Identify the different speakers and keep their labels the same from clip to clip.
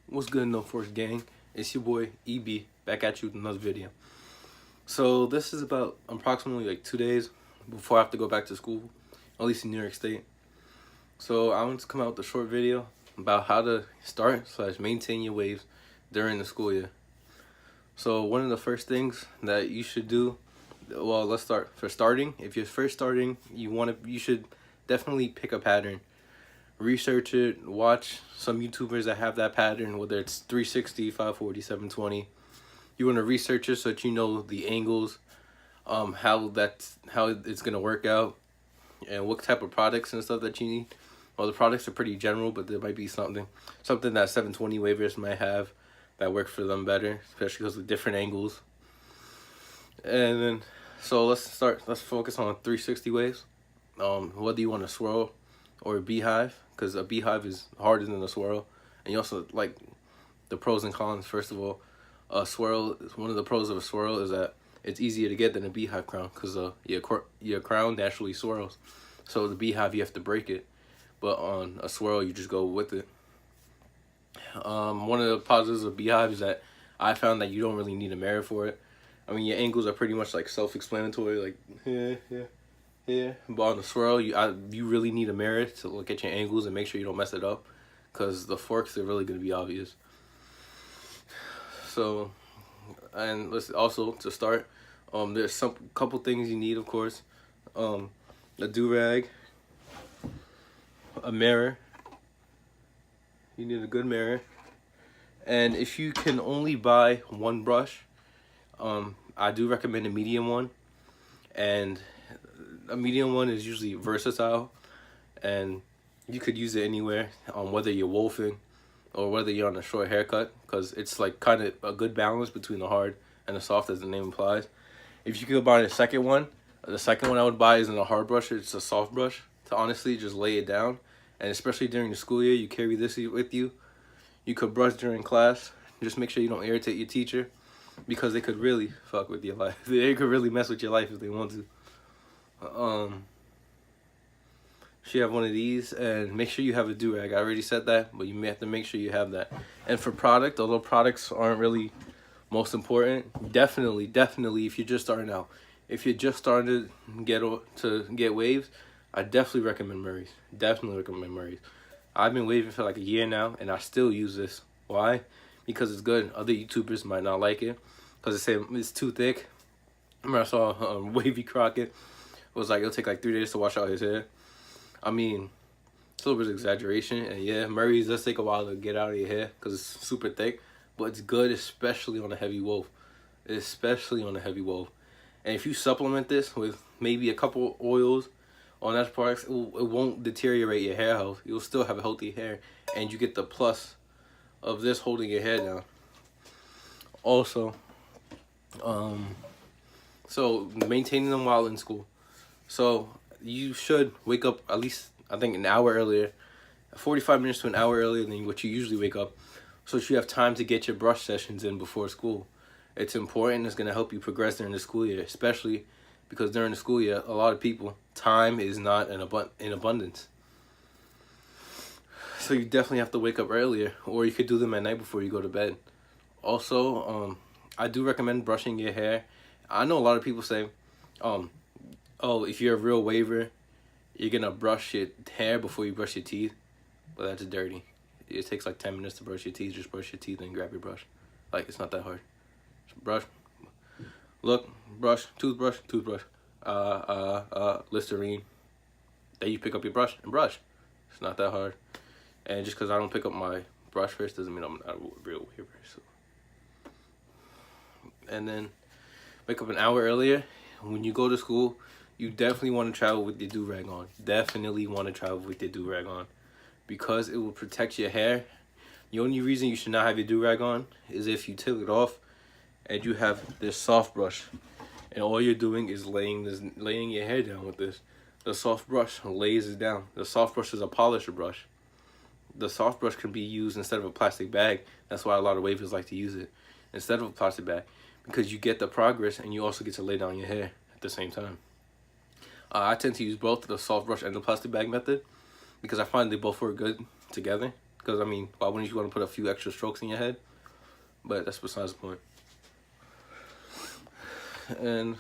Speaker 1: What's good, No Force Gang? It's your boy EB back at you with another video. So this is about approximately like 2 days before I have to go back to school, at least in New York State. So I want to come out with a short video about how to start / maintain your waves during the school year. So one of the first things that you should do, well, let's start. For starting, if you're first starting, you should definitely pick a pattern. Research it, watch some YouTubers that have that pattern, whether it's 360, 540, 720. You want to research it so that you know the angles, how it's gonna work out, and what type of products and stuff that you need. Well, the products are pretty general, but there might be something that 720 wavers might have that work for them better, especially because of different angles. And then, so let's focus on 360 waves. Whether you want to swirl or a beehive, because a beehive is harder than a swirl. And you also, like, the pros and cons. First of all, a swirl, one of the pros of a swirl is that it's easier to get than a beehive crown, because your crown naturally swirls. So the beehive, you have to break it, but on a swirl you just go with it. One of the positives of beehive is that I found that you don't really need a mirror for it. I mean, your angles are pretty much like self-explanatory, like yeah. But on the swirl, you really need a mirror to look at your angles and make sure you don't mess it up, because the forks are really going to be obvious. So, and let's also, to start, there's some couple things you need, of course. A do-rag, a mirror. You need a good mirror. And if you can only buy one brush, I do recommend a medium one. And a medium one is usually versatile, and you could use it anywhere, whether you're wolfing or whether you're on a short haircut, because it's like kind of a good balance between the hard and the soft, as the name implies. If you could buy the second one I would buy isn't a hard brush, it's a soft brush, to honestly just lay it down. And especially during the school year, you carry this with you. You could brush during class. Just make sure you don't irritate your teacher, because they could really fuck with your life. They could really mess with your life if they want to. You have one of these, and make sure you have a do-rag. I already said that, but you may have to make sure you have that. And for product, although products aren't really most important, definitely if you're just starting out, if you're just starting to get waves, I definitely recommend Murray's. I've been waving for like a year now, and I still use this. Why? Because it's good. Other YouTubers might not like it because they say it's too thick. I remember I saw Wavy Crockett. It was like, it'll take like 3 days to wash out his hair. I mean, it's a little bit of exaggeration. And yeah, Murray's does take a while to get out of your hair because it's super thick. But it's good, especially on a heavy wove. And if you supplement this with maybe a couple oils on that products, it won't deteriorate your hair health. You'll still have healthy hair. And you get the plus of this holding your hair down. Also, so maintaining them while in school. So you should wake up at least, I think, an hour earlier, 45 minutes to an hour earlier than what you usually wake up, so that you have time to get your brush sessions in before school. It's important. It's going to help you progress during the school year, especially because during the school year, a lot of people, time is not in abundance. So you definitely have to wake up earlier, or you could do them at night before you go to bed. Also, I do recommend brushing your hair. I know a lot of people say, oh, if you're a real waver, you're gonna brush your hair before you brush your teeth. Well, that's dirty. It takes like 10 minutes to brush your teeth. Just brush your teeth and grab your brush. Like, it's not that hard. Just brush. Look, brush, toothbrush. Listerine. Then you pick up your brush and brush. It's not that hard. And just because I don't pick up my brush first doesn't mean I'm not a real waver. So. And then wake up an hour earlier. When you go to school, you definitely want to travel with your do-rag on. Because it will protect your hair. The only reason you should not have your do-rag on is if you take it off and you have this soft brush, and all you're doing is laying your hair down with this. The soft brush lays it down. The soft brush is a polisher brush. The soft brush can be used instead of a plastic bag. That's why a lot of wavers like to use it instead of a plastic bag, because you get the progress and you also get to lay down your hair at the same time. I tend to use both the soft brush and the plastic bag method because I find they both work good together. because I mean, why wouldn't you want to put a few extra strokes in your head? But that's besides the point. And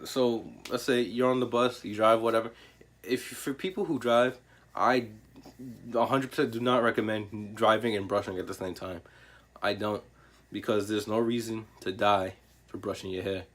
Speaker 1: so let's say you're on the bus, you drive, whatever. If for people who drive, I 100% do not recommend driving and brushing at the same time. I don't, because there's no reason to die for brushing your hair.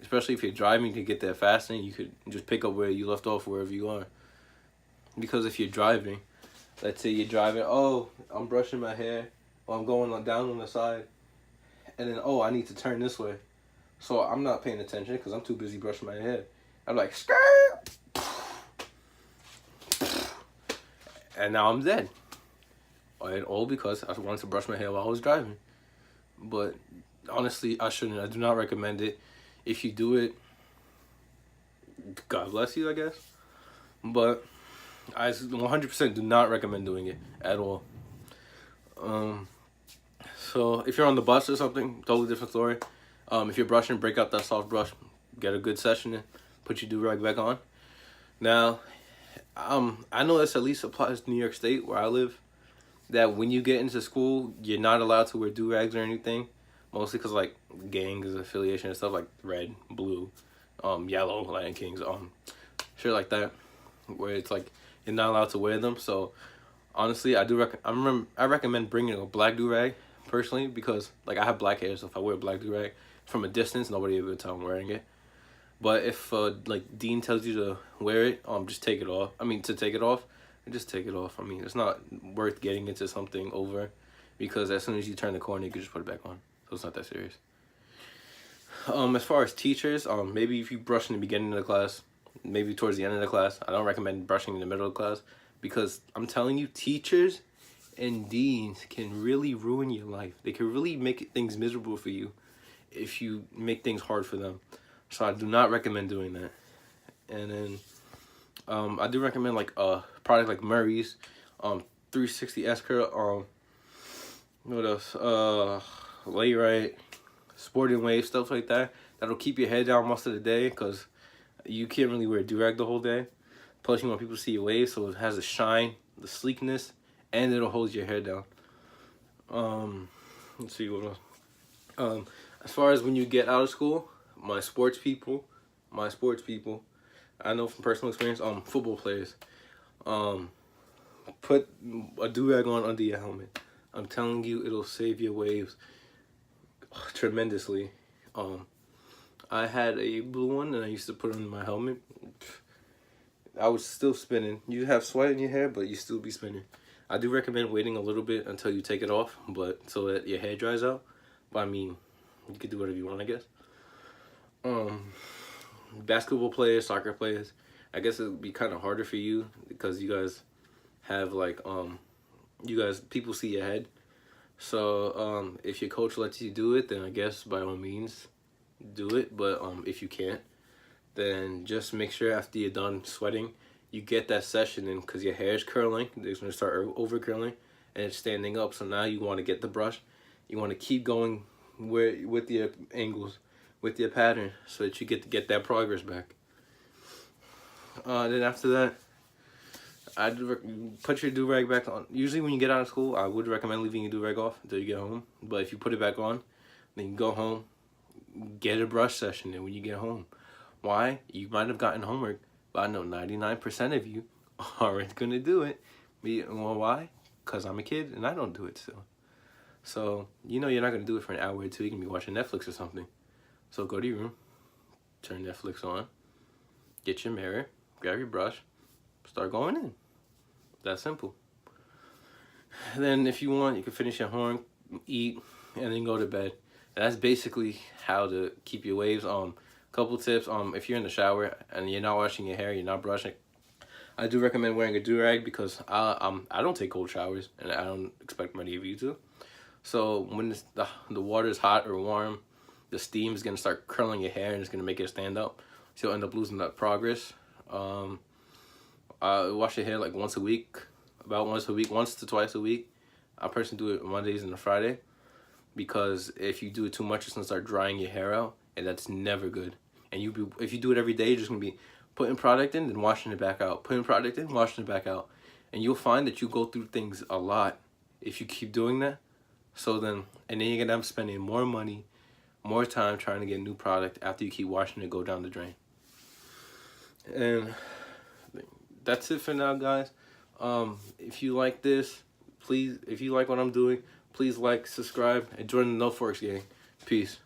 Speaker 1: Especially if you're driving to get there faster, you could just pick up where you left off wherever you are. Because if you're driving, let's say you're driving, oh, I'm brushing my hair, or I'm going down on the side, and then, oh, I need to turn this way. So I'm not paying attention because I'm too busy brushing my hair. I'm like, skirt! And now I'm dead. And all because I wanted to brush my hair while I was driving. But honestly, I shouldn't. I do not recommend it. If you do it, God bless you, I guess. But I 100% do not recommend doing it at all. So if you're on the bus or something, totally different story. If you're brushing, break out that soft brush, get a good session in, put your do-rag back on. Now, I know this at least applies to New York State, where I live, that when you get into school, you're not allowed to wear do-rags or anything, mostly because, like, gangs affiliation and stuff, like red, blue, yellow, Lion Kings, shit like that, where it's like you're not allowed to wear them. So honestly, I recommend bringing a black do-rag personally, because like I have black hair, so if I wear a black do-rag from a distance, nobody will tell I'm wearing it. But if like Dean tells you to wear it, just take it off. I mean, to take it off, just take it off. I mean, it's not worth getting into something over, because as soon as you turn the corner, you can just put it back on. So it's not that serious. As far as teachers, maybe if you brush in the beginning of the class, maybe towards the end of the class. I don't recommend brushing in the middle of the class, because I'm telling you, teachers and deans can really ruin your life. They can really make things miserable for you if you make things hard for them. So I do not recommend doing that. And then I do recommend like a product like Murray's 360 S curl, what else? Lay Right, Sporting Wave, stuff like that. That'll keep your head down most of the day, because you can't really wear a do-rag the whole day. Plus you want people to see your waves, so it has the shine, the sleekness, and it'll hold your hair down. Let's see what else. As far as when you get out of school, my sports people, I know from personal experience, football players, put a do-rag on under your helmet. I'm telling you, it'll save your waves tremendously. I had a blue one, and I used to put it on my helmet. I was still spinning. You have sweat in your hair, but you still be spinning. I do recommend waiting a little bit until you take it off, but so that your hair dries out. But I mean, you could do whatever you want, I guess. Basketball players, soccer players, I guess it would be kind of harder for you, because you guys have like people see your head. So if your coach lets you do it, then I guess by all means do it. But if you can't, then just make sure after you're done sweating, you get that session in, because your hair is curling. It's going to start over curling, and it's standing up. So now you want to get the brush. You want to keep going with your angles, with your pattern, so that you get that progress back. Then after that, I'd put your do-rag back on. Usually when you get out of school, I would recommend leaving your do-rag off until you get home. But if you put it back on, then you go home, get a brush session in when you get home. Why? You might have gotten homework, but I know 99% of you aren't going to do it. Well, why? Because I'm a kid and I don't do it still. So, you know you're not going to do it for an hour or two. You can be watching Netflix or something. So go to your room, turn Netflix on, get your mirror, grab your brush, start going in. That simple. Then if you want, you can finish your homework, eat, and then go to bed. That's basically how to keep your waves. Couple tips. If you're in the shower and you're not washing your hair, you're not brushing, I do recommend wearing a do-rag, because I don't take cold showers, and I don't expect many of you to. So when the water is hot or warm, the steam is gonna start curling your hair, and it's gonna make it stand up. So you'll end up losing that progress. Wash your hair like once a week, once to twice a week. I personally do it Mondays and a Friday, because if you do it too much, it's gonna start drying your hair out, and that's never good. And if you do it every day, you're just gonna be putting product in, then washing it back out, putting product in, washing it back out, And you'll find that you go through things a lot if you keep doing that. So then, and then you're gonna end up spending more money, more time trying to get a new product after you keep watching it go down the drain. And that's it for now, guys. If you like this, please, if you like what I'm doing, please like, subscribe, and join the No Forks gang. Peace.